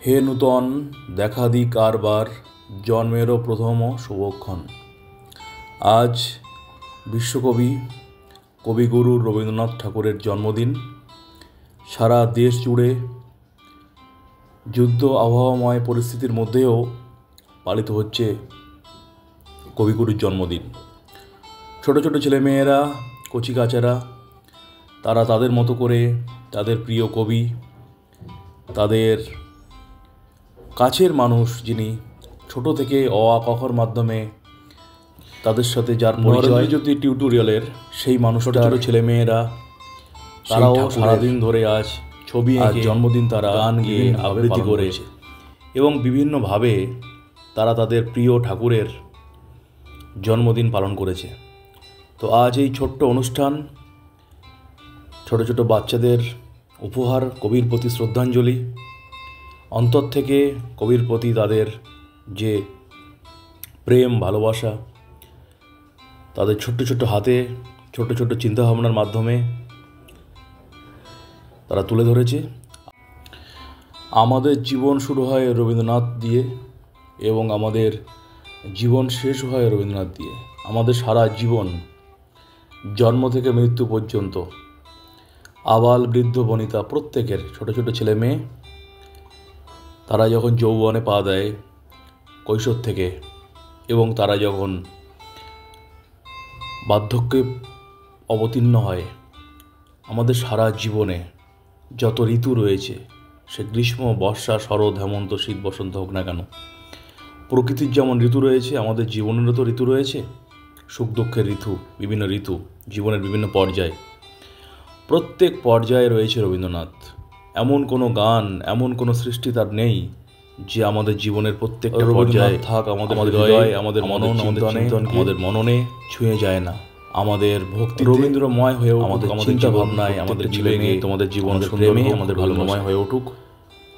হে নূতন দেখা দি কারবার জন্মেরও প্রথম শুভক্ষণ। আজ বিশ্বকবি কবিগুরু রবীন্দ্রনাথ ঠাকুরের জন্মদিন। সারা দেশ জুড়ে যুদ্ধ আবহাওয়াময় পরিস্থিতির মধ্যেও পালিত হচ্ছে কবিগুরুর জন্মদিন। ছোট ছোট ছেলেমেয়েরা, কচিকাচারা, তারা তাদের মতো করে তাদের প্রিয় কবি, তাদের কাছের মানুষ যিনি ছোট থেকে অ আ ক খর মাধ্যমে তাদের সাথে যার পরিচয় জ্যোতি টিউটোরিয়ালের সেই মানুষটার ছেলেমেয়েরা, তারাও সারাদিন ধরে আজ ছবি এঁকে জন্মদিন তারা গান গেয়ে আবৃত্তি করেছে এবং বিভিন্নভাবে তারা তাদের প্রিয় ঠাকুরের জন্মদিন পালন করেছে। তো আজ এই ছোট্ট অনুষ্ঠান, ছোট ছোট বাচ্চাদের উপহার, কবির প্রতি শ্রদ্ধাঞ্জলি, অন্তর থেকে কবির প্রতি তাদের যে প্রেম ভালোবাসা, তাদের ছোট্ট ছোট্ট হাতে ছোট্ট ছোট্ট চিন্তাভাবনার মাধ্যমে তারা তুলে ধরেছে। আমাদের জীবন শুরু হয় রবীন্দ্রনাথ দিয়ে এবং আমাদের জীবন শেষ হয় রবীন্দ্রনাথ দিয়ে। আমাদের সারা জীবন, জন্ম থেকে মৃত্যু পর্যন্ত, আবাল বৃদ্ধ বনিতা প্রত্যেকের, ছোট ছোট ছেলে মেয়ে, তারা যখন যৌবনে পা দেয় কৈশোর থেকে এবং তারা যখন বার্ধক্যে অবতীর্ণ হয়, আমাদের সারা জীবনে যত ঋতু রয়েছে, সে গ্রীষ্ম, বর্ষা, শরৎ, হেমন্ত, শীত, বসন্ত হোক না কেন, প্রকৃতির যেমন ঋতু রয়েছে, আমাদের জীবনেরও তো ঋতু রয়েছে, সুখ দুঃখের ঋতু, বিভিন্ন ঋতু, জীবনের বিভিন্ন পর্যায়। প্রত্যেক পর্যায়ে রয়েছে রবীন্দ্রনাথ। এমন কোনো গান, এমন কোনো সৃষ্টি তার নেই যে আমাদের জীবনের প্রত্যেকটা পর্যায়ে থাক আমাদের হৃদয়ে, আমাদের মনন, আমাদের চিন্তন, আমাদের মননে ছুঁয়ে যায় না। আমাদের ভক্তি রবীন্দ্রময় হয়ে আমাদের চিন্তা ভাবনায়, আমাদের ছেলে মেয়ে, তোমাদের জীবন প্রেমে আমাদের ভালোময় হয়ে উঠুক।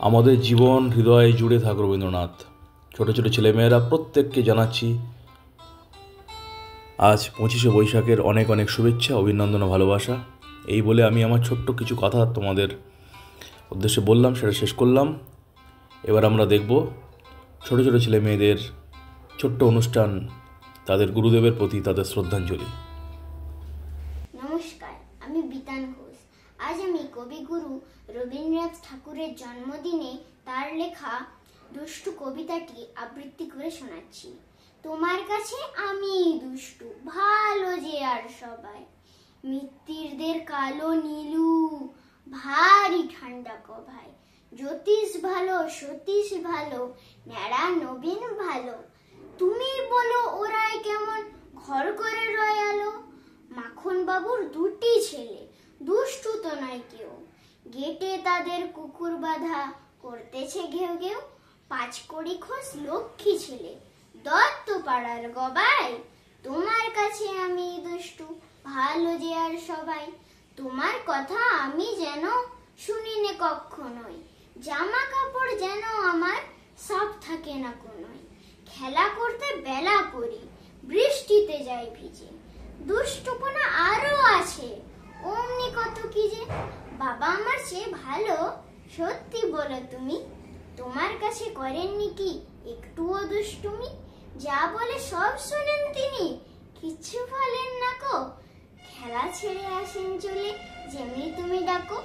আমাদের জীবন হৃদয়ে জুড়ে থাক রবীন্দ্রনাথ। ছোট ছোট ছেলেমেয়েরা প্রত্যেককে জানাচ্ছি আজ 25শে বৈশাখের অনেক অনেক শুভেচ্ছা, অভিনন্দন ও ভালোবাসা। এই বলে আমি আমার ছোট্ট কিছু কথা তোমাদের উদ্দেশ্যে বললাম, সেটা শেষ করলাম। এবার আমরা দেখব ছোট ছোট ছেলে মেয়েদের ছোট্ট অনুষ্ঠান, তাদের গুরুদেবের প্রতি তাদের শ্রদ্ধাঞ্জলি। নমস্কার, আমি বিতান ঘোষ। আজ আমি কবিগুরু রবীন্দ্রনাথ ঠাকুরের জন্মদিনে তার লেখা দুষ্টু কবিতাটি আবৃত্তি করে শোনাচ্ছি। তোমার কাছে আমি দুষ্টু, ভালো যে আর সবাই, মিত্তিরদের কালো নীলু, ভারী ঠান্ডা কভাই, জ্যোতিষ ভালো, সতীশ ভালো, ন্যাড়া নবীন ভালো, তুমি বলো ওরাই কেমন ঘর করে রয় আলো, মাখন বাবুর দুটি ছেলে, দুষ্টু তো নয় কেউ, গেটে তাদের কুকুর বাঁধা, করতেছে ঘেউ ঘেউ, 5 কড়ি খোঁজ লক্ষ্মী ছেলে, দত্ত পাড়ার গবাই, তোমার কাছে আমি দুষ্টু, ভালো যে আর সবাই, তোমার কথা আমি যেন শুনিনে কখনোই, জামা কাপড় যেন আমার সাফ থাকে না কোনোই, খেলা করতে বেলা করি, বৃষ্টিতে যাই ভিজে, দুষ্টুপনা আরো আছে অমনি কত কি যে, বাবা আমার চেয়ে ভালো, সত্যি বলো তুমি, তোমার কাছে করেননি কি একটুও দুষ্টুমি, যা বলে সব শোনেন তিনি, কিছু বলেন না কো, খেলা ছেড়ে আসেন চলে যেমনি তুমি ডাকো।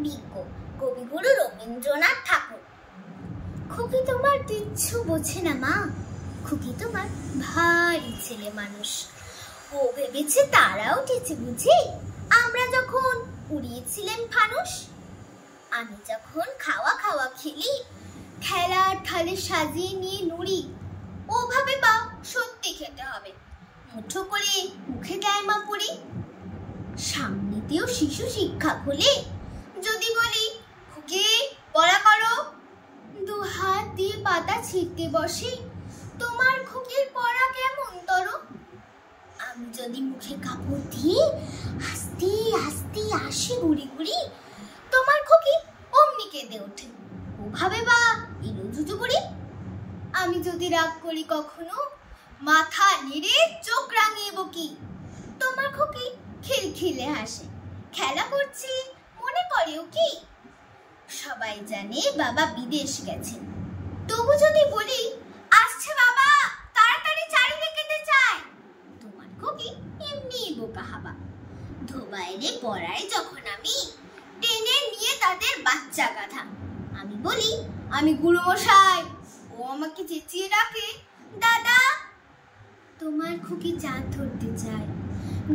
বিজ্ঞ কবিগুরু রবীন্দ্রনাথ ঠাকুর। খুকি তোমার কিচ্ছু বোঝে না মা, খুকি তোমার ভারী ছেলে মানুষ। ও ভেবেছে তারা উঠেছে বুঝি আমরা যখন উড়িয়েছিলেন ফানুস। আমি যখন খাওয়া খাওয়া খেলি, খেলার থালে সাজিয়ে নিয়ে নুড়ি, ও ভাবে বা সত্যি খেতে হবে, মুঠো করে মুখে দেয় মা পুরি। সামনেতেও শিশু শিক্ষা খুলে যদি বলি খুকি পড়া করো, দু হাত দিয়ে পাতা ছিঁড়তে বসে, তোমার খুকির পড়া কেমন তর। আমি যদি মুখে কাপড় দিয়ে আস্তে আস্তে আসি গুড়ি গুড়ি, তোমার খুকি অমনি কেঁদে ওঠে, ও ভাবে বা এলো জুজু বুড়ি। আমি যদি রাগ করি কখনো, মাথা নেড়ে চোখ রাঙিয়ে বকি, তোমার খুকি খিলখিলে হাসে, খেলা করছি মনে করেও কি। সবাই জানে বাবা বিদেশ গেছেন, তবু যদি বলি আসছে বাবা তাড়াতাড়ি চারিদিকে যেতে চায়, তোমার খুকি এমনি বোকা হাবা। ধোবাইরে পড়ায় যখন আমি টেনে নিয়ে তাদের বাচ্চা গাধা, আমি বলি আমি গুরুমশাই, ও আমাকে চেঁচিয়ে ডাকে দাদা। তোমার খুকি চাঁদ ধরতে চায়,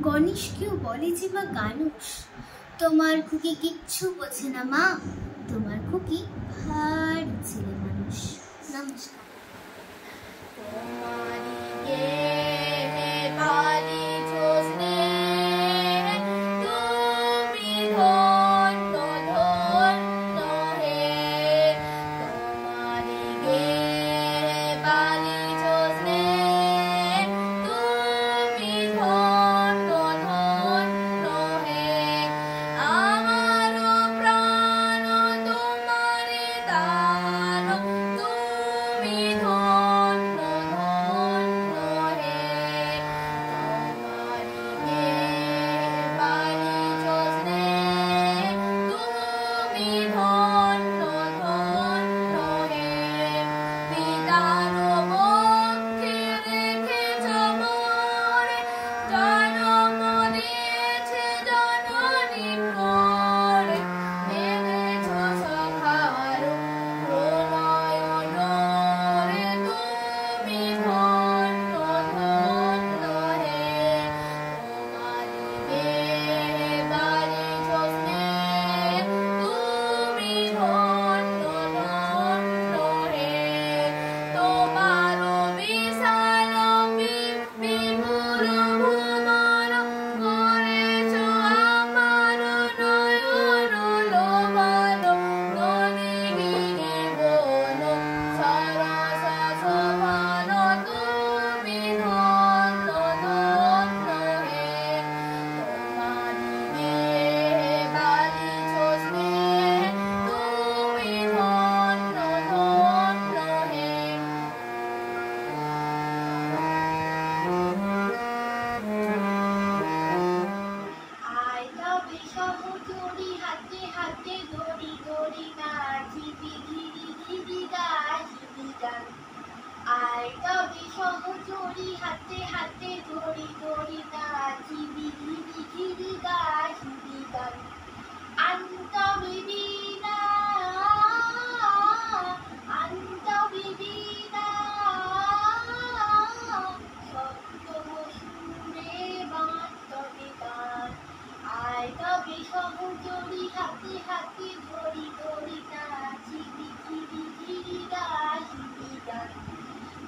গণেশকেও বলে যে বা গানুষ। তোমার খুকি কিচ্ছু বোঝে না মা, তোমার খুকি ভারী ছেলে মানুষ। নমস্কার। সহচরি হাতে হাতে ধরি ধরি নাচি বিধি বিধি গাছি গান আন্ত বিবিনা সপ্তম সুরে বাঁধবে গান আয় তবে সহচরি হাতে হাতে ধরি ধরি নাচি বিধি বিধি গাছি গান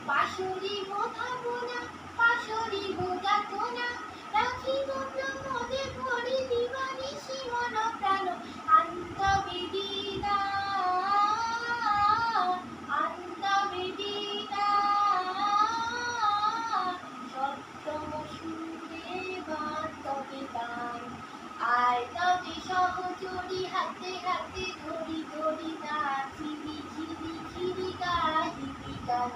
পাশরি মোথা বোনা পাশরি বোগা কোনা রাখিব ব্রহ্মদে করি দিবানি শিবন প্রাণ আন্ত বিদিনা সপ্তম সুরে বাঁধবে গান আয় তবে সহচরি হাতে হাতে ধরি ধরি নাচি ঝিরি ঝিরি গাহিবি গান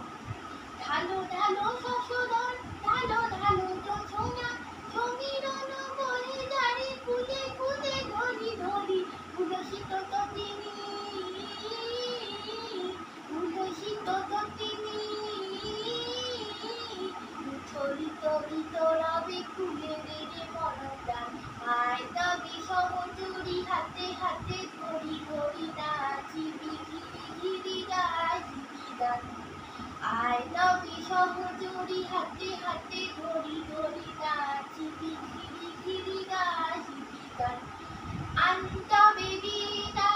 ঢালো ঢালো শশধর ঢালো ঢালো যোছনা সমীরণ বলে দাঁড়ি কুলে কুলে ধরি ধরি উলসিত তটিনী উচ্ছলিত ভিতরবে কুলে রে মনপ্রাণ আয় তবে সহচরি হাতে হাতে ধরি গান। আয় তবে সহচরি হাতে হাতে ধরি ধরি নাচি ঘিরি ঘিরি গাহি গান। আন্ত বেবিনা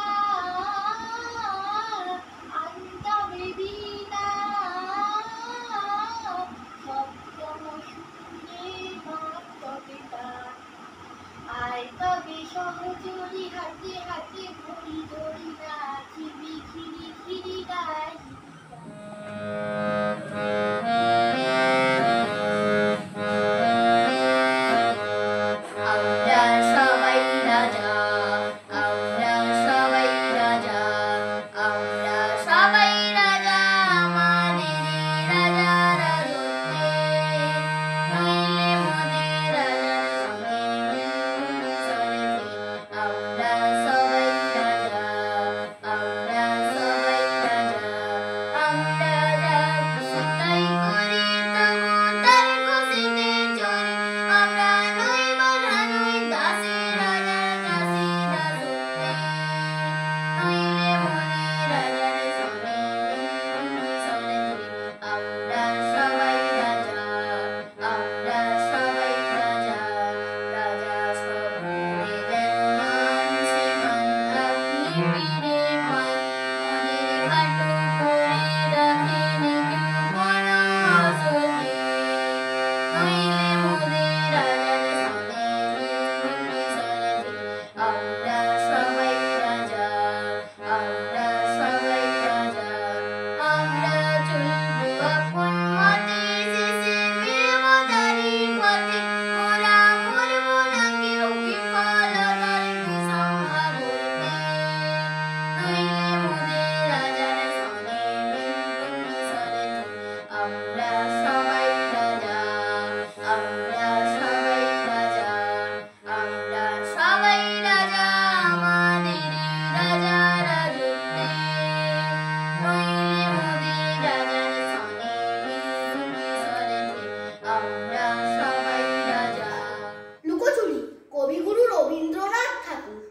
আন্ত বেবিনা শব্দ শুনে তবে গান। আয় তবে সহচরি হাতে হাতে ধরি ধরি নাচি ঘিরি ঘিরি গাহি। আমরা সবাই রাজা, আমরা সবাই রাজা, আমরা সবাই রাজা, আমাদের রাজা রাজত্বে নইলে মোদের রাজার সঙ্গে আমরা সবাই রাজা, আমরা সবাই রাজা, আমরা যা খুশি তাই করি তবু তার খুশিতে চলি। আমরা নই বাধা নই দাসী রাজার দাসী দাসত্বে নইলে মোদের রাজার সঙ্গে চলে আমরা সবাই রাজা, আমরা সবাই রাজা, রাজা সব ভুলে দেন মান শ্রীমান আপনি ফিরে পান। মোদের খাটো করে রাখেন কেউ কোনো অসতে নইলে মোদের রাজার সঙ্গে চলে আমরা সবাই রাজা, আমরা সবাই রাজা, আমরা চলবো আপন মতে শেষে ফিরবো তারই পথে। মোরা মরবো না কেউ বিফলতার বিসংখ্যা বলতে নইলে মোদের রাজার সঙ্গে চলে আমরা সবাই রাজা, আমরা সবাই রাজা, আমরা সবাই রাজা, আমাদের রাজা রাজত্বে নইলে মোদের রাজার সঙ্গে চলে আমরা সবাই রাজা। লুকোচুরি কবিগুরু রবীন্দ্রনাথ ঠাকুর।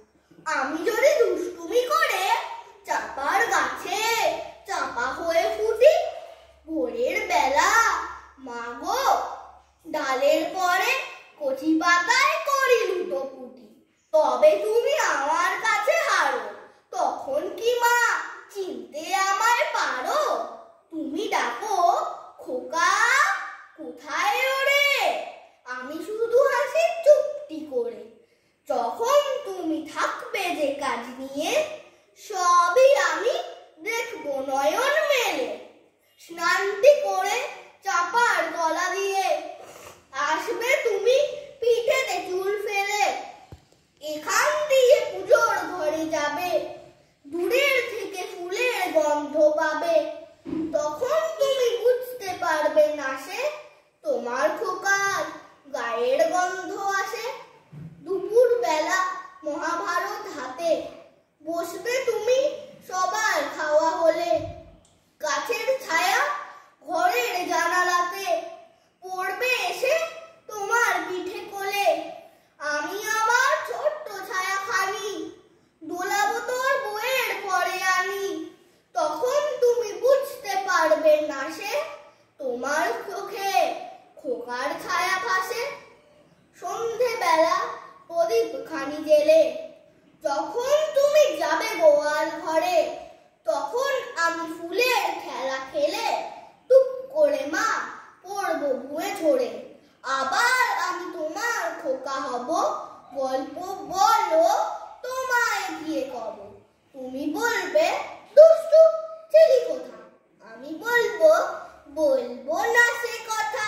আমি যদি দুষ্টুমি করে চাপার গাছে চাপা হয়ে ফুটি, ভোরের বেলা মাগো ডালের পরে কচি পাতায় করি লুটোপুটি, তবে তুমি আমার কাছে হারো, তখন কি মা চিনতে আমায় পারো? তুমি ডাকো খোকা কোথায় ওরে, আমি শুধু হাসি চুপটি করে। যখন তুমি থাকবে যে কাজ নিয়ে, সবই আমি দেখবো নয়ন মেলে। স্নানটি করে চাপার গলা দিয়ে আসবে তুমি পিঠেতে চুল ফেলে। এখান দিয়ে পুজোর ঘরে যাবে, দূরের থেকে ফুলের গন্ধ পাবে। তখন তুমি বুঝতে পারবে না সে তোমার খোকার গায়ের গন্ধ আসে। দুপুর বেলা মহাভারত হাতে বসবে তুমি সবার খাওয়া হলে। গাছের ছায়া ঘরের জানালাতে পড়বে এসে তোমার পিঠে কোলে। আমি আমার ছোট্ট ছায়া খানি দোলাবো তোর বইয়ের পরে আনি। তখন তুমি বুঝতে পারবে না সে তোমার চোখে খোকার ছায়া ভাসে। সন্ধেবেলা প্রদীপ খানি জেলে যখন তুমি যাবে গোয়াল ঘরে, তখন আমি ফুলের খেলা খেলে টুক করে মা পড়বো ভুঁয়ে ঝরে। আবার আমি তোমার খোকা হব, গল্প বলো তোমায় গিয়ে কব। তুমি বলবে দুষ্টু ছেলে কোথা, আমি বলবো বলবো না সে কথা।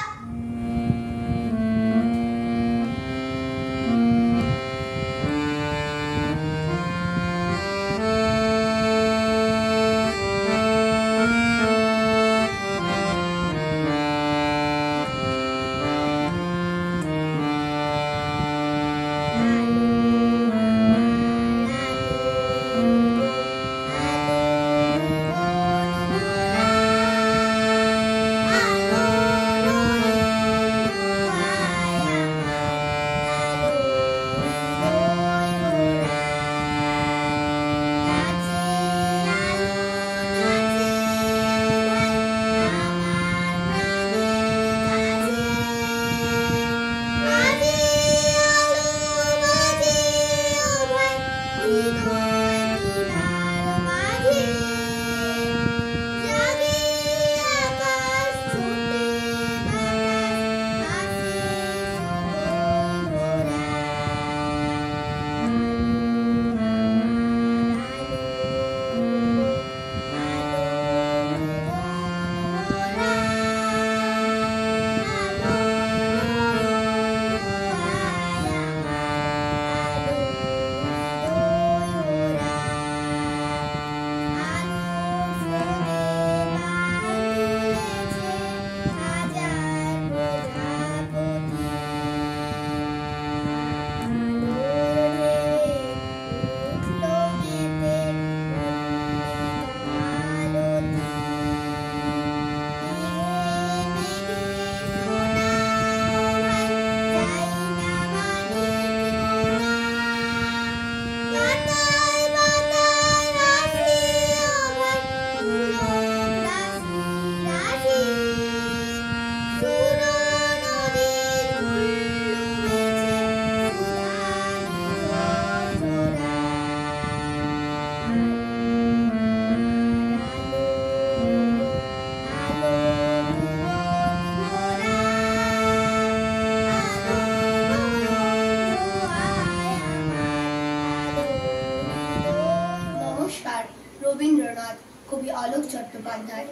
অধ্যায়।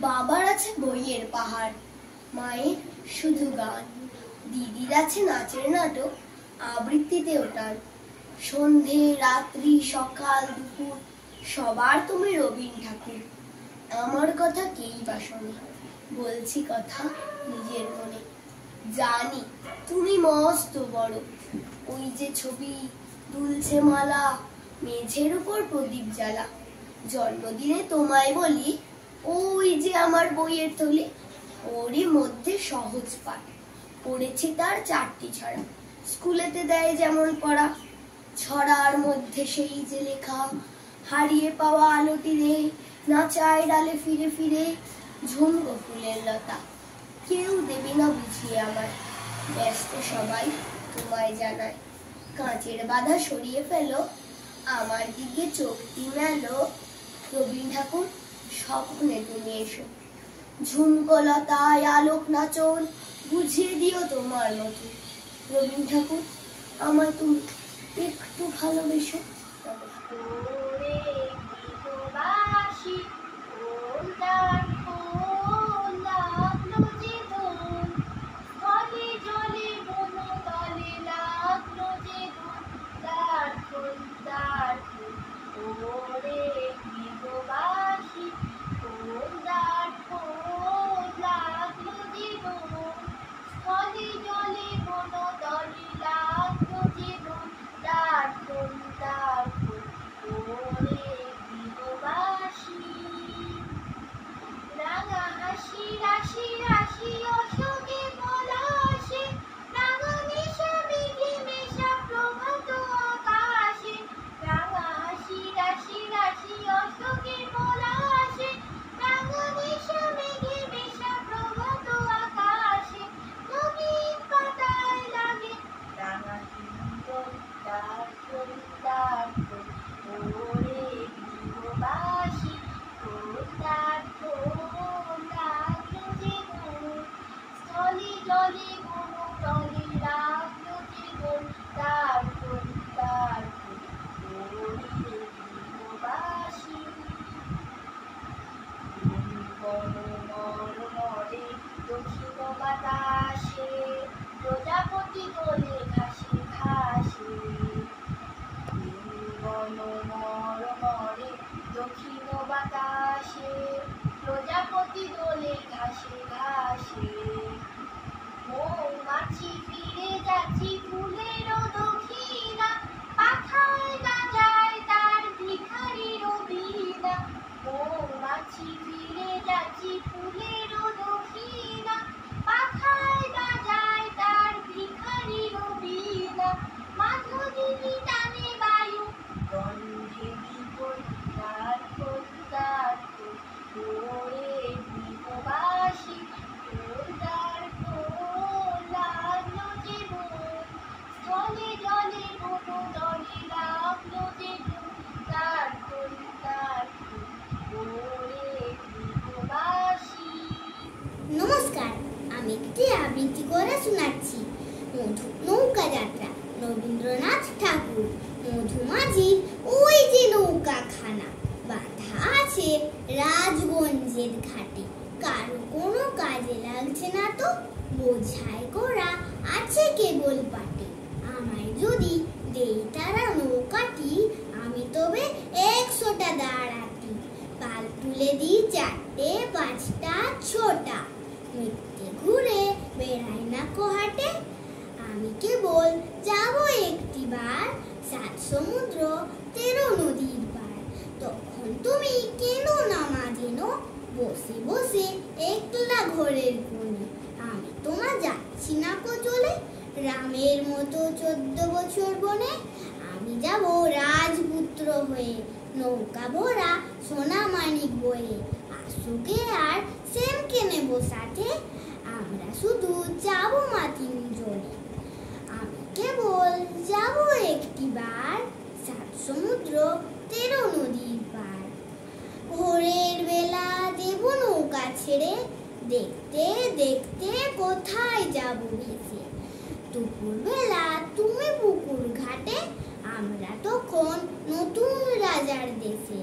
বাবার আছে বইয়ের পাহাড়, মায়ের শুধু গান, দিদির আছে নাচের নাটক, আবৃত্তিতেও টান। সন্ধে রাত্রি সকাল দুপুর সবার তুমি রবীন ঠাকুর। আমার কথা কেই বা শোনে, বলছি কথা নিজের মনে। জানি তুমি মস্ত বড়, ওই যে ছবি দুলছে মালা, মেঝের উপর প্রদীপ জ্বালা। জন্মদিনে তোমায় বলি, ওই যে আমার বইয়ের থলি, ওরই মধ্যে সহজ পাঠ পড়েছি তার 4টি ছড়া। স্কুলেতে দেয় যেমন পড়া, ছড়ার মধ্যে সেই যে লেখা, হারিয়ে পাওয়া আলোটি রে, নাচায় ডালে ফিরে ফিরে ঝুমকো ফুলের লতা। কেউ দেবে না বুঝিয়ে আমায়, ব্যস্ত সবাই তোমায় জানায়। কাঁচের বাধা সরিয়ে ফেলো, আমার দিকে চোখটি মেলো, রবীন ঠাকুর স্বপ্নে তুমি এসো। ঝুমকো লতায় আলোক নাচন বুঝিয়ে দিও তোমার মতো। রবীন ঠাকুর আমায় তুমি একটু ভালোবেসো। প্রজাপতি দোলে ঘাসে ঘাসে, মরে দক্ষিণ বাতাসে, প্রজাপতি দোলে ঘাসে ঘাসে। মৌমাছি ফিরে যাচ্ছি ফুলের দক্ষিণা, পাখায় না যায় তার ভিখারির বীণা। মৌমাছি ফিরে যাচ্ছি ফুলের দক্ষিণা, পাখায় না যায় তার ভিখারির বীণা। মাধুরী টানে বায়ু, গন্ধে বিপদ তার তার ওরে বিপবাসী তার লাগলো যে স্থলে জলে কোনো দলে লাগলো যে তার ওরে বিপবাসী। নমস্কার, আমি একটি আবৃত্তি করে শোনাচ্ছি। মধু নৌকা যাত্রা, রবীন্দ্রনাথ ঠাকুর। মধুমাঝির ওই যে নৌকাখানা বাঁধা আছে রাজগঞ্জের ঘাটে, কারো কোনো কাজে লাগছে না তো, বোঝায় করা আছে কেবল পাটে। আমায় যদি দেই তারা নৌকাটি, আমি তবে 100টা দাঁড়াতি। পাল তুলে দিই 4টে 5টা 6টা, মিথ্যে ঘুরে বেড়াই না কোহাটে। আমি কেবল যাব একটিবার 7 সমুদ্র 13 নদীর পার। তখন তুমি কেন না মাঝেন বসে বসে একলা ঘরের কোণে। আমি তোমা যাচ্ছি না কো চলে, রামের মতো 14 বছর বনে। আমি যাব রাজপুত্র হয়ে, নৌকা ভরা সোনা মানিক বয়ে। আসুকে আর সেমকে নেব সাথে, আমরা শুধু যাব মা 3 জনে। আমি কেবল যাব একটিবার 7 সমুদ্র 13 নদীর পার। ভোরের বেলা দেব নৌকা ছেড়ে, দেখতে দেখতে কোথায় যাব ভেসে। দুপুর বেলা তুমি পুকুর ঘাটে, আমরা তখন নতুন রাজার দেশে।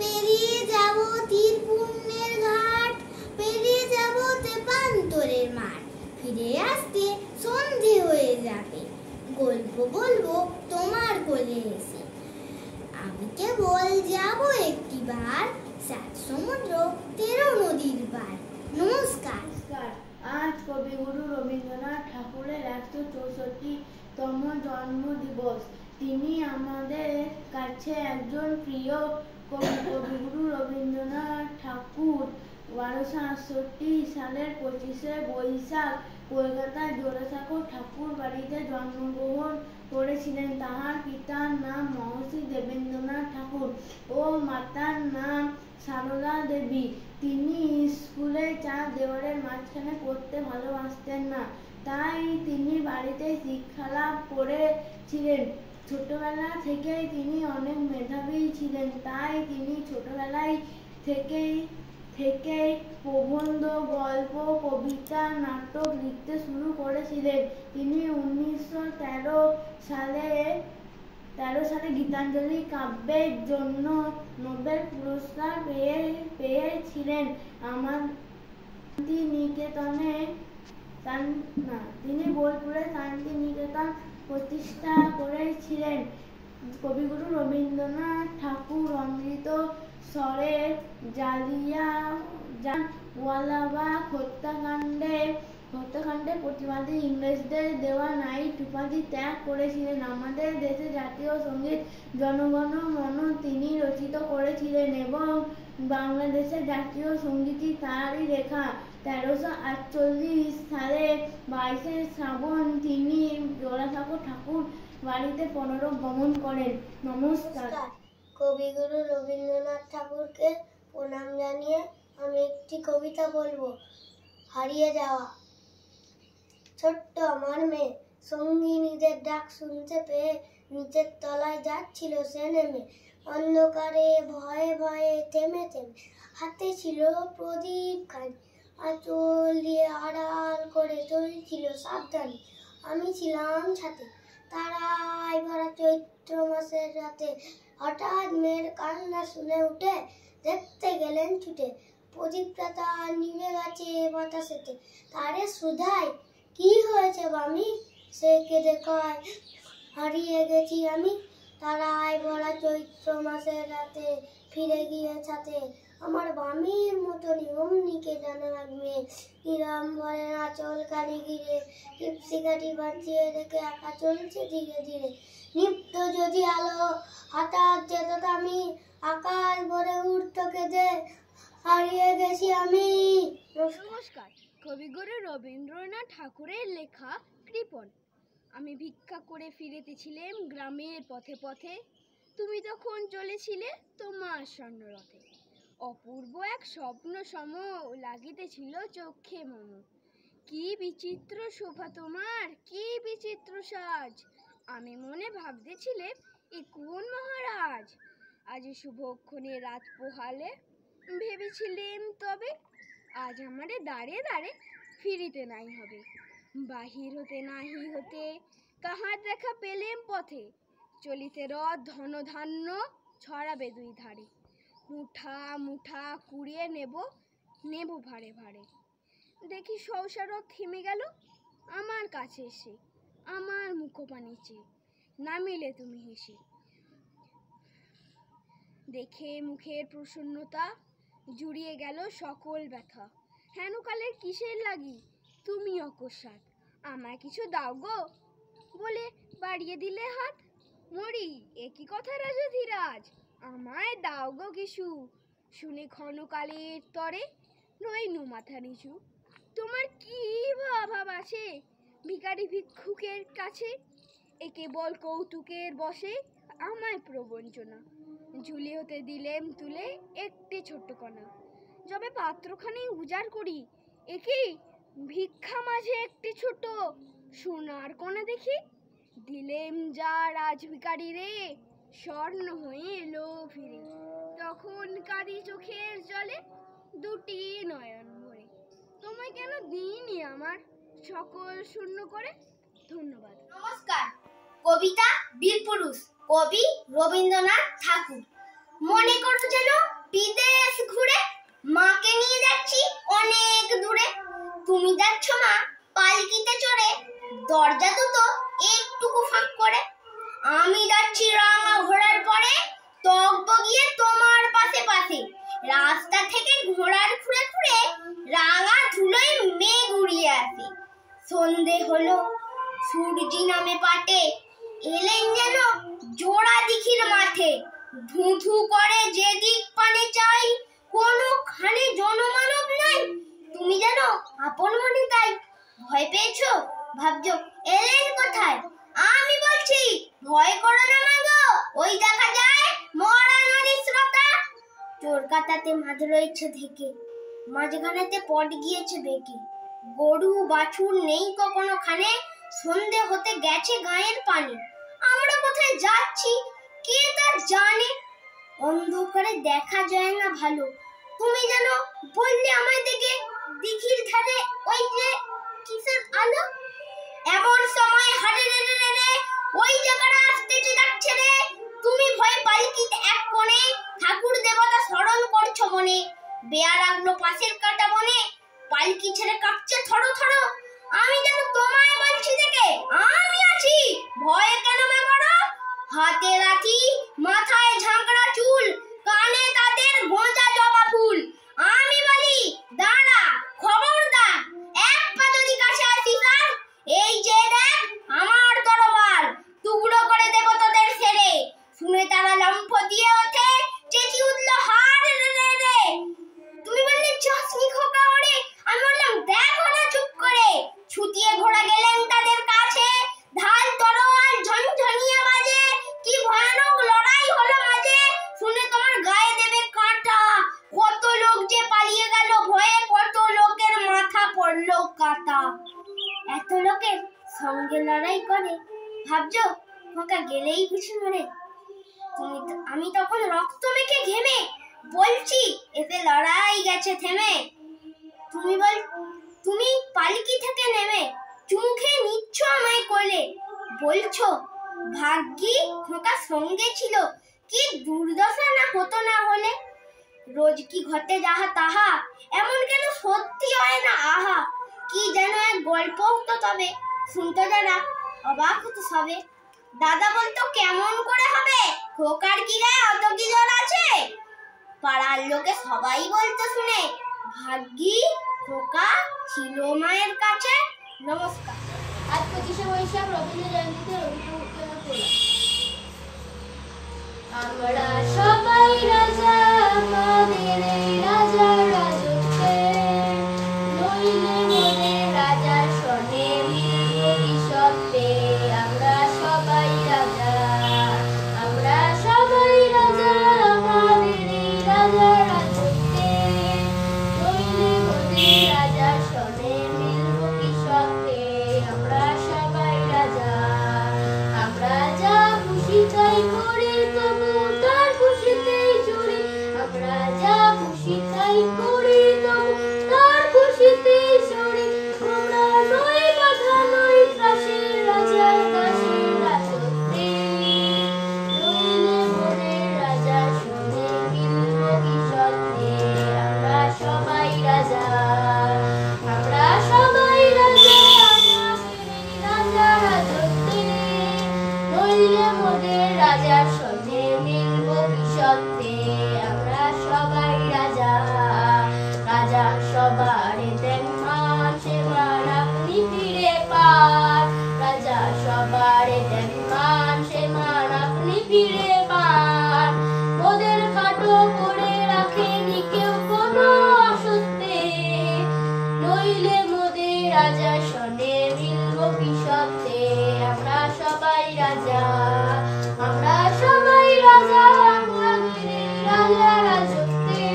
পেরিয়ে যাব তীর পুণ্যের ঘাট, পেরিয়ে যাব তেপান্তরের মাঠ, ফিরে আসতে সন্ধে হয়ে যাবে, গল্প বলবো তোমার কোলে এসে। আমি কেবল যাব একটিবার, 7 সমুদ্র 13 নদীর পার। নমস্কার। আজ কবিগুরু রবীন্দ্রনাথ ঠাকুরের 164তম জন্ম দিবস। তিনি আমাদের কাছে একজন প্রিয় কবি। কবিগুরু রবীন্দ্রনাথ ঠাকুর 1268 সালের 25শে বৈশাখ কলকাতার জোড়াসাঁকো ঠাকুর বাড়িতে জন্মগ্রহণ করেছিলেন। তাহার পিতার নাম মহর্ষি দেবেন্দ্রনাথ ঠাকুর ও মাতার নাম সারদা দেবী। তিনি স্কুলে 4 দেওয়ালের মাঝখানে পড়তে ভালোবাসতেন না, তাই তিনি বাড়িতে শিক্ষালাভ করেছিলেন। ছোটবেলা থেকেই তিনি অনেক মেধাবী ছিলেন, তাই তিনি ছোটবেলায় থেকেই প্রবন্ধ, গল্প, কবিতা, নাটক লিখতে শুরু করেছিলেন। তিনি 1913 সালে গীতাঞ্জলি কাব্যের জন্য নোবেল পুরস্কার পেয়েছিলেন। তিনি বোলপুরে শান্তিনিকেতন প্রতিষ্ঠা করেছিলেন। কবিগুরু রবীন্দ্রনাথ ঠাকুর অমৃত সরের জালিয়ানওয়ালাবাগ হত্যাকাণ্ডের প্রতিবাদে ইংরেজদের দেওয়া নাইট উপাধি ত্যাগ করেছিলেন। আমাদের দেশে জাতীয় সঙ্গীত জনগণ মন তিনি রচিত করেছিলেন এবং বাংলাদেশের জাতীয় সঙ্গীতই তারই লেখা। 1348 সালে 22শে শ্রাবণ তিনি জোড়াসাঁকো ঠাকুর বাড়িতে পুনর্গমন করেন। নমস্কার। কবিগুরু রবীন্দ্রনাথ ঠাকুরকে প্রণাম জানিয়ে আমি একটি কবিতা বলবো। হারিয়ে যাওয়া। ছোট্ট আমার মেয়ে সঙ্গিনীদের ডাক শুনতে পেয়ে নিচের তলায় যাচ্ছিল সে নেমে, অন্ধকারে ভয়ে ভয়ে থেমে থেমে, হাতে ছিল প্রদীপ খানি, আঁচল দিয়ে আড়াল করে চলছিল সাবধানে। আমি ছিলাম ছাতে, তারায় ভরা চৈত্র মাসের রাতে, হঠাৎ মেয়ের কান্না শুনে উঠে দেখতে গেলেন ছুটে, প্রদীপটা তার নিভে গেছে বাতাসেতে। তারে সুধাই কি হয়েছে বামি, সে কেঁদে কয় হারিয়ে গেছি আমি, তারায় ভরা চৈত্র মাসের রাতে, ফিরে গিয়ে ছাতে আমার বামির মতনই অমনিকে জানা লাগবে, নিরাম ভরে আঁচল কানে ঘিরে, টিপসিকাঠি বাঁচিয়ে রেখে একা চলছে ধীরে ধীরে। নিত্য যদি আলো হঠাৎ যেত আমি, আকাশ ভরে উঠত কেঁদে, হারিয়ে গেছি আমি। নমস্কার। কবিগুরু রবীন্দ্রনাথ ঠাকুরের লেখা কৃপণ। আমি ভিক্ষা করে ফিরেতেছিলাম গ্রামের পথে পথে, তুমি তখন চলেছিলে তোমার স্বর্ণরথে। অপূর্ব এক স্বপ্ন সম লাগিতেছিল চোখে মম, কি বিচিত্র শোভা তোমার, কি বিচিত্র সাজ। আমি মনে ভাবতেছিলে এ কোন মহারাজ। আজ শুভক্ষণে রাত পোহালে, ভেবেছিলেম তবে আজ আমারে দাঁড়ে দাঁড়ে ফিরিতে নাই হবে। বাহির হতে নাহি হতে কাহার দেখা পেলেম পথে, চলিতে রথ ধনধান্য ছড়াবে 2 ধারে। মুঠা মুঠা কুড়িয়ে নেব ভারে ভারে। দেখি সহসা রথ থেমে গেল আমার কাছে এসে, আমার মুখপানে চেয়ে নামিলে তুমি হেসে। দেখে মুখের প্রসন্নতা জুড়িয়ে গেল সকল ব্যথা। হেনকালের কিসের লাগি তুমি অকস্মাৎ, আমায় কিছু দাও গো বলে বাড়িয়ে দিলে হাত। মরি একই কথা রাজধীরাজ, আমায় দাও গো কিছু। শুনে ক্ষণকালের তরে রইনু মাথা নিচু। তোমার কি ভাব আছে ভিখারি ভিক্ষুকের কাছে, এ কেবল কৌতুকের বসে আমায় প্রবঞ্চনা। ঝুলি হতে দিলেম তুলে একটি ছোট্ট কণা, যবে পাত্রখানি উজাড় করি, একি ভিক্ষা মাঝে একটি ছোট সোনার কণা দেখি। দিলেম যা রাজভিখারি রে, স্বর্ণ হয়ে এলো ফিরে। তখন কাঁদি চোখের জলে 2টি নয়ন ভরে। তোমায় কেন দিইনি আমার সকল শূন্য করে। ধন্যবাদ। নমস্কার। কবিতা বীরপুরুষ, কবি রবীন্দ্রনাথ ঠাকুর। মনে করো যেন বিদেশ ঘুরে মাকে নিয়ে যাচ্ছি অনেক দূরে। তুমি যাচ্ছ মা পালকিতে চড়ে, দরজা দুটো একটুকু ফাঁক করে। আমি যাচ্ছি রাঙা ঘোড়ার পরে, টগবগিয়ে তোমার পাশে পাশে। রাস্তা থেকে ঘোড়ার খুঁড়ে খুঁড়ে রাঙা ধুলোয় মেঘ উড়িয়ে আসে। সন্ধে হলো, সূর্যি নামে পাটে, এলেন যেন জোড়া দিঘির মাঠে। ধু ধু করে যেদিক পানে চাই, কোনোখানে জনমানব নাই। তুমি যেন আপন মনে তাই। ভয় পেয়েছো? ভাবছো এলেন কোথায়? আমি বলছি ভয় করো না মাগো, ওই দেখা যায় মরা নদীর স্রোতা। চোর কাটাতে মাঝ রয়েছে ঢেকে, মাঝখানেতে পট গিয়েছে বেঁকে। গরু বাছুর নেই কখনো খানে, সন্ধে হতে গেছে গায়ের পানি। আমরা কোথায় যাচ্ছি কে তা জানে, অন্ধকারে দেখা যায় না ভালো। তুমি যেন বললে আমায় দেখে দিঘির ধারে ওই যে কিসের আলো। এমন সময় হারে রে রে রে রে, ওই জায়গাটা আসতেছে যাচ্ছে রে। তুমি ভয়ে পালকিতে এক কোণে, ঠাকুর দেবতা স্মরণ করছো মনে। বেয়া রাখলো পাশের কাটা বনে, পালকি ছেড়ে কাঁপছে থরো থরো। আমি যেন তোমায় বলছি দেখে আমি আছি, ভয়ে কেন মে বড়। হাতে লাঠি, মাথায় ঝাঁকড়া চুল, কানে তাদের গোঁজা জবা ফুল। আমি বলি দাঁড়া খবরদার, এক পা যদি কাছে আসিস আর, এই যে দেখ আমার তরবাল, টুকরো করে দেব তোদের ছেড়ে। শুনে তারা লম্ফ দিয়ে ওঠে, চেঁচিয়ে উঠল হার রে রে রে। তুমি বললে যাসনি খোকা ওরে, আমি বললাম দেখো না চুপ করে। ছুটিয়ে ঘোড়া গেলেন তাদের কাছে, ঢাল তরোয়াল ঝনঝনিয়ে বাজে। কি ভয়ানক লড়াই হলো মাঝে, শুনে তোমার গায়ে দেবে কাঁটা। কত লোক যে পালিয়ে গেল ভয়ে, কত লোকের মাথা পড়লো কাটা। এত লোকের সঙ্গে লড়াই করে, ভাবছো খোকা গেলেই কিছু মরে। আমি তখন রক্ত মেখে ঘেমে বলছি এতে লড়াই গেছে থেমে। তুমি পালকি থেকে নেমে চুমু খেয়ে নিচ্ছ আমায় কোলে, বলছো ভাগ্যি খোকা সঙ্গে ছিল, কি দুর্দশা না হতো না হলে। রোজ কি ঘটে যাহা তাহা, এমন কেন সত্যি হয় না আহা। কি যেন এক গল্প হতো তবে, শুনতো যারা অবাক হতো সবে। দাদা বলতো কেমন করে হবে, খোকার কি গায়ে অত কি জোর আছে। পাড়ার লোকে সবাই বলতো শুনে, ভাগ্যি খোকা ছিল মায়ের কাছে। নমস্কার। আজ 25শে বৈশাখ রবীন্দ্র জয়ন্তীতে রবীন্দ্র মুখে আমরা সবাই রাজা, আমাদের এই রাজার রাজত্বে, নইলে মোদের রাজার সনে মিলব কি সত্ত্বে। আমরা সবাই রাজা, আমরা সবাই রাজা, আমাদের এই রাজার রাজত্বে, নইলে মোদের রাজার সনে মিলব কি সত্ত্বে। আমরা সবাই রাজা, আমরা যা খুশি তাই করি, তবু তার খুশিতেই চড়ি। আমরা যা খুশি তাই করি, তবু তার খুশিতেই চড়ি। আমরা নই বাধা, নই ত্রাসের, রাজার দাসের রাজত্বে, নইলে মোদের রাজার সঙ্গে মিলব কি সত্ত্বে। আমরা সবাই রাজা, আমরা সবাই রাজা, আমাদের এই রাজা রাজত্বে, নইলে মোদের রাজার সঙ্গে মিলব কি সত্ত্বে। আমরা সবাই রাজা, রাজা সবার দেন মান, সে মান আপনি ফিরে পান। রাজা সবার দেন মান, সে মান আপনি ফিরে পান। মোদের খাটো করে রাখেনি কেউ কোনো অসত্যে, নইলে মোদের রাজার সনে মিলব কি সত্ত্বে। আমরা সবাই রাজা, আমরা সবাই রাজা, আমাদের এই রাজা রাজত্বে,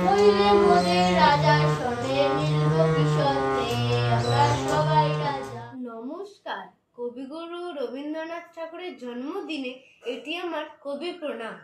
নইলে মোদের রাজার সনে মিলব কি সত্ত্বে। আমরা সবাই রাজা। নমস্কার। কবিগুরু রবীন্দ্রনাথ ঠাকুরের জন্মদিনে এটি আমার কবি প্রণাম।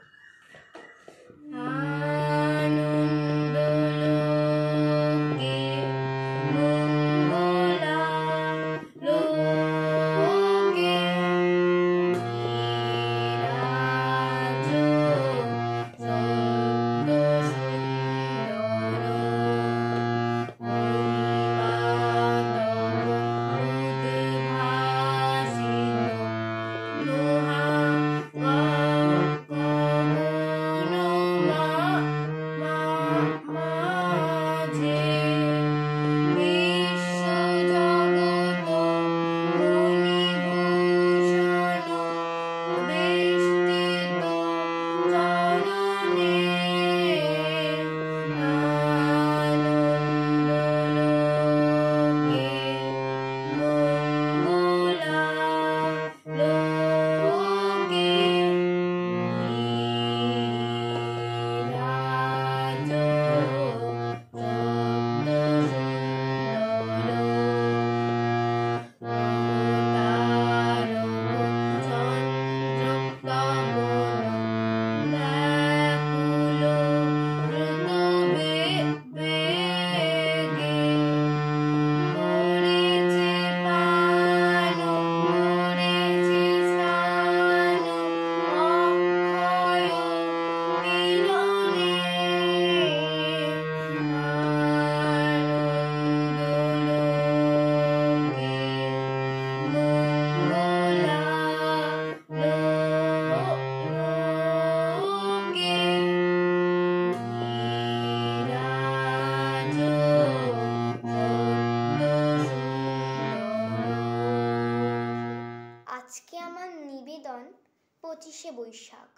25শে বৈশাখ,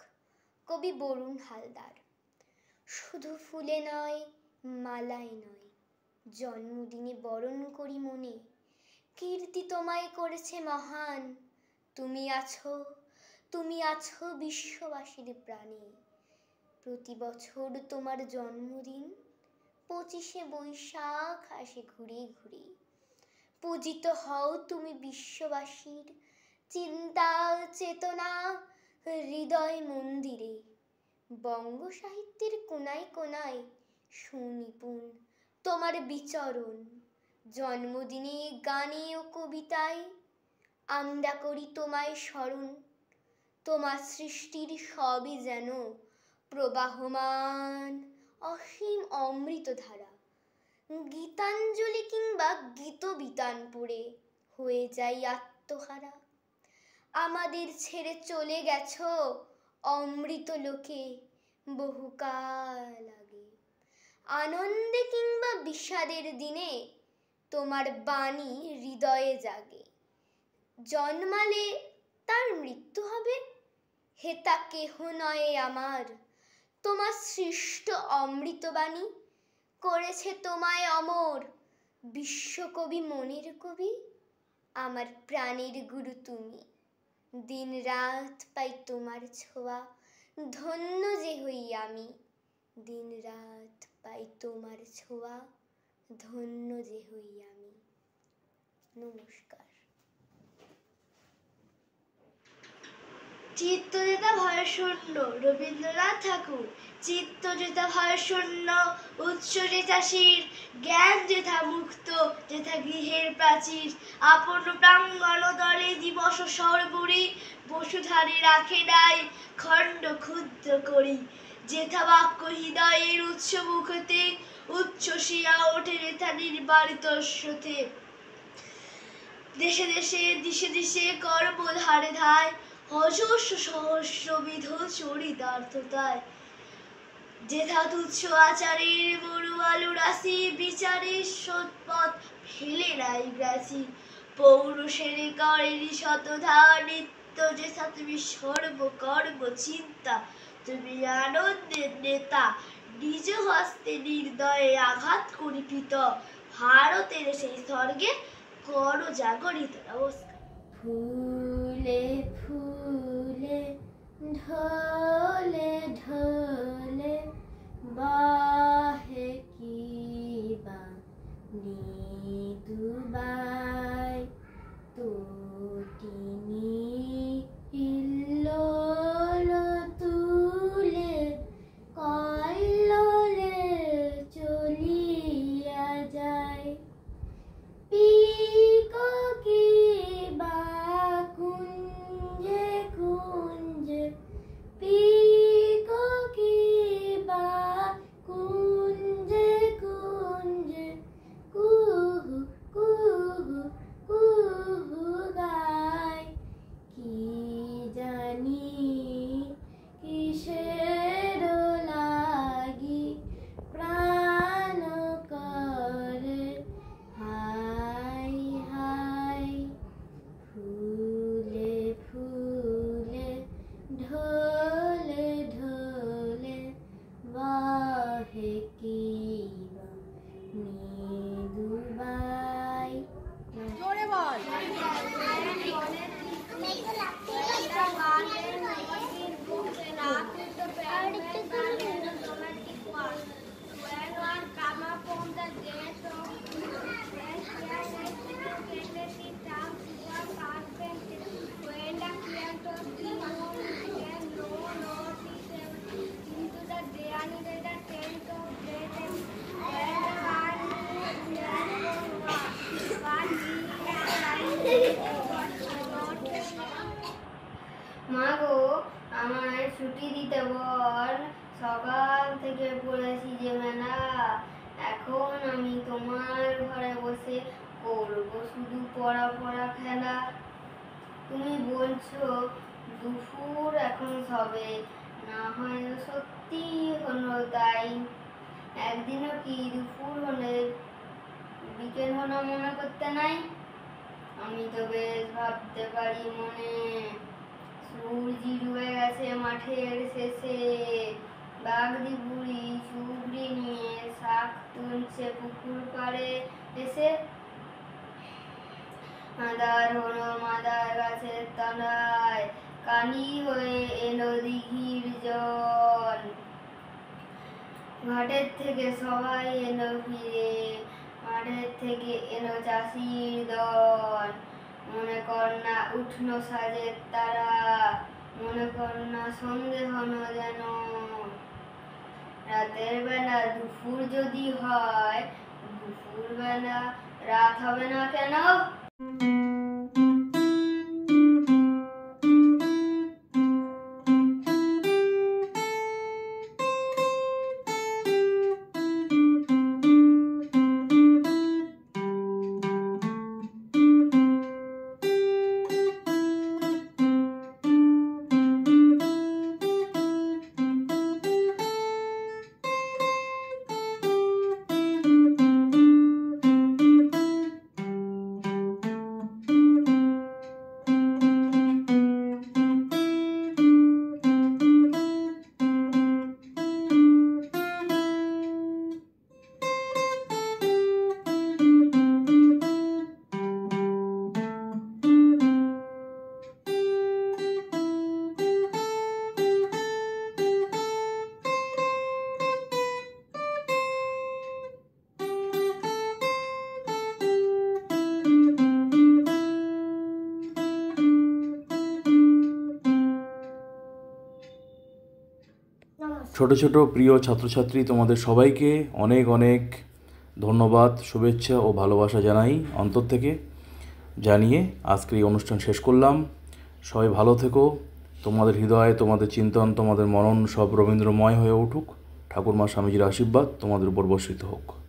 কবি বরুণ হালদার। শুধু ফুলে নয়, মালায় নয়, জন্মদিনে বরণ করি মনে, কীর্তি তোমায় করেছে মহান, তুমি আছো বিশ্ববাসীর প্রাণে। প্রতি বছর তোমার জন্মদিন 25শে বৈশাখ আসে ঘুরে ঘুরে। পূজিত হও তুমি বিশ্ববাসীর চিন্তা চেতনা হৃদয় মন্দিরে। বঙ্গ সাহিত্যের কোনায় কোনায় সুনিপুণ তোমার বিচরণ। জন্মদিনে গানে ও কবিতায় আমরা করি তোমায় স্মরণ। তোমার সৃষ্টির সবই যেন প্রবাহমান অসীম অমৃতধারা। গীতাঞ্জলি কিংবা গীতবিতান পড়ে হয়ে যাই আত্মহারা। আমাদের ছেড়ে চলে গেছো অমৃত লোকে বহুকাল আগে। আনন্দে কিংবা বিষাদের দিনে তোমার বাণী হৃদয়ে জাগে। জন্মালে তার মৃত্যু হবে, হেতা কেহ নয় আমার। তোমার সৃষ্ট অমৃতবাণী করেছে তোমায় অমর। বিশ্বকবি মনের কবি, আমার প্রাণের গুরু তুমি। দিন রাত পাই তোমার ছোঁয়া, ধন্য যে হই আমি। দিন রাত পাই তোমার ছোঁয়া, ধন্য যে হই আমি। নমস্কার। চিত্ত যেথা ভয় শূন্য, রবীন্দ্রনাথ ঠাকুর। চিত্ত যেথা ভয় শূন্য, উৎস যেথা শির, জ্ঞান যেথা মুক্ত, যেথা গৃহের প্রাচীর। আপন প্রাঙ্গণ দলে দিবস সর্বরি, বসুধারে রাখে নাই খণ্ড ক্ষুদ্র করি। যেথা বাক্য হৃদয়ের উৎস মুখতে, উচ্ছ্বসিয়া ওঠে যেথা নির্বারিত স্রোতে। দেশে দেশে দিশে দিশে কর্মধারে ধায়, অজস্র সহস্রবিধ চরিতার্থতায়। যেথা তুচ্ছ আচারের মরু আলু রাশি, বিচারের সৎপথ ফেলে নাই গ্রাসি। পৌরুষের করেনি শতধা নিত্য, যেথা তুমি সর্বকর্ম চিন্তা। তুমি আনন্দের নেতা, নিজ হস্তে নির্দয়ে আঘাত করিপিত। ভারতের সেই স্বর্গে কর জাগরিত। নমস্কার। ফুলে ফুলে ঢলে ঢলে বাহে কিবা নিদুবাই। তটিনী ইল্লোল তুলে কল্লোলে চলিয়া যায়। পিককি বা কুঞ্জে কুঞ্জে, পিককি বা কুঞ্জে কুঞ্জে, কুহু কুহু কুহু গায়। কি জানি কিসের লাগি প্রাণ করে হাই হাই। ফুলে ফুলে ঢলে ঢলে বাহে কিবা নিদুবাই। জোরে বল। মা গো, আমায় ছুটি দিতে বল। সকাল থেকে পড়েছি যে মেলা, এখন আমি তোমার ঘরে বসে করবো শুধু পড়া পড়া খেলা। তুমি বলছো দুপুর এখন সবে, না হয় সত্যি হলো তাই। একদিনও কি দুপুর হলে বিকেল হলো মনে করতে নাই? আমি তো বেশ ভাবতে পারি মনে, সূর্যি ডুবে গেছে মাঠের শেষে, বাগদি বুড়ি চুবড়ি নিয়ে শাক তুলছে পুকুর পাড়ে এসে। মাদার হলো মাদার গাছের তলায়, কানি হয়ে এলো দিঘির জল। ঘাটের থেকে সবাই এলো ফিরে, মাঠের থেকে এলো চাষির দল। মনে কর না উঠলো সাজের তারা, মনে কর না সন্ধে হলো যেন। রাতের বেলা দুপুর যদি হয়, দুপুর বেলা রাত হবে না কেন? ছোট ছোট প্রিয় ছাত্রছাত্রী, তোমাদের সবাইকে অনেক অনেক ধন্যবাদ, শুভেচ্ছা ও ভালোবাসা জানাই অন্তর থেকে। জানিয়ে আজকের এই অনুষ্ঠান শেষ করলাম। সবাই ভালো থেকো। তোমাদের হৃদয়, তোমাদের চিন্তন, তোমাদের মনন সব রবীন্দ্রময় হয়ে উঠুক। ঠাকুরমা স্বামীজির আশীর্বাদ তোমাদের উপর বর্ষিত হোক।